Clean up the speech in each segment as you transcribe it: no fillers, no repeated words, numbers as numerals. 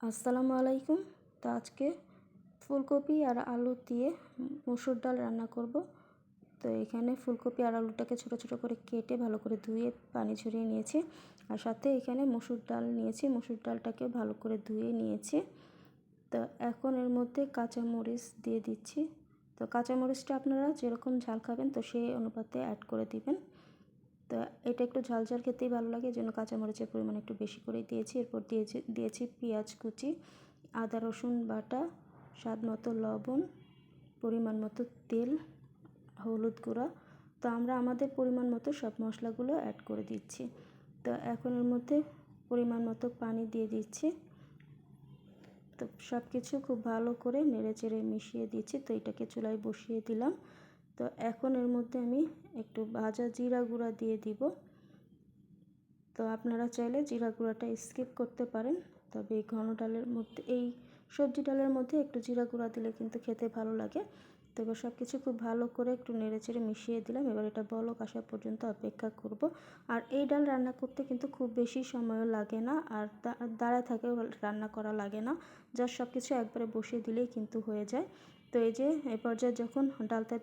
আসসালামু আলাইকুম। তো আজকে ফুলকপি আর আলু দিয়ে মসুর ডাল রান্না করব। তো এখানে ফুলকপি আর আলুটাকে ছোট ছোট করে কেটে ভালো করে ধুয়ে পানি ঝরিয়ে নিয়েছি। আর সাথে এখানে মসুর ডাল নিয়েছি, মসুর ডালটাকে ভালো করে ধুয়ে নিয়েছি। তো এখন এর মধ্যে কাঁচামরিচ দিয়ে দিচ্ছি। তো কাঁচামরিচটা আপনারা যেরকম ঝাল খাবেন তো সেই অনুপাতে অ্যাড করে দিবেন। তো এটা একটু ঝাল ঝাল খেতেই ভালো লাগে, এই জন্য কাঁচামরিচের পরিমাণ একটু বেশি করেই দিয়েছি। এরপর দিয়েছি পেঁয়াজ কুচি, আদা রসুন বাটা, স্বাদ মতো লবণ, পরিমাণ মতো তেল, হলুদ গুঁড়া। তো আমরা আমাদের পরিমাণ মতো সব মশলাগুলো অ্যাড করে দিচ্ছি। তো এখন এর মধ্যে পরিমাণ মতো পানি দিয়ে দিচ্ছি। তো সব কিছু খুব ভালো করে নেড়ে চেড়ে মিশিয়ে দিচ্ছি। তো এটাকে চুলায় বসিয়ে দিলাম। তো এখন এর মধ্যে আমি একটু ভাজা জিরা গুঁড়া দিয়ে দিব। তো আপনারা চাইলে জিরা গুঁড়াটা স্কিপ করতে পারেন, তবে এই ঘন ডালের মধ্যে, এই সবজি ডালের মধ্যে একটু জিরা গুঁড়া দিলে কিন্তু খেতে ভালো লাগে। তো এবার সব কিছু খুব ভালো করে একটু নেড়েচেড়ে মিশিয়ে দিলাম। এবার এটা বলক আসা পর্যন্ত অপেক্ষা করব। আর এই ডাল রান্না করতে কিন্তু খুব বেশি সময়ও লাগে না, আর দাঁড়ায় থাকেও রান্না করা লাগে না। যা সব কিছু একবারে বসিয়ে দিলেই কিন্তু হয়ে যায়। তো এই যে এই পর্যায়ে যখন ডালটা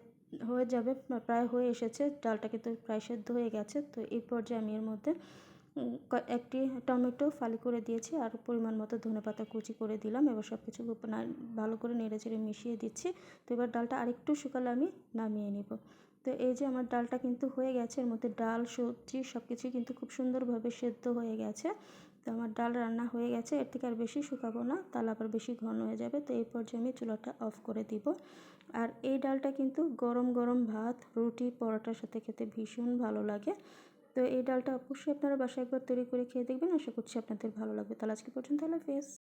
হয়ে যাবে, প্রায় হয়ে এসেছে, ডালটা কিন্তু প্রায় সেদ্ধ হয়ে গেছে। তো এই পর্যায়ে আমি এর মধ্যে একটি টমেটো ফালি করে দিয়েছি, আর পরিমাণ মতো ধনেপাতা কুচি করে দিলাম। এবার সব কিছু ভালো করে নেড়েচেড়ে মিশিয়ে দিচ্ছি। তো এবার ডালটা আরেকটু শুকালে আমি নামিয়ে নিব। তো এই যে আমার ডালটা কিন্তু হয়ে গেছে, এর মধ্যে ডাল সবজি সব কিছুই কিন্তু খুব সুন্দরভাবে সেদ্ধ হয়ে গেছে। তো আমার ডাল রান্না হয়ে গেছে, এর থেকে আর বেশি শুকাবো না, তাহলে আবার বেশি ঘন হয়ে যাবে। তো এই পর্যায়ে আমি চুলাটা অফ করে দিব। আর এই ডালটা কিন্তু গরম গরম ভাত, রুটি, পরোটার সাথে খেতে ভীষণ ভালো লাগে। তো এই ডালটা অবশ্যই আপনারা বাসায় একবার তৈরি করে খেয়ে দেখবেন, আশা করছি আপনাদের ভালো লাগবে। তাহলে আজকে পর্যন্ত, আল্লাহ হাফেজ।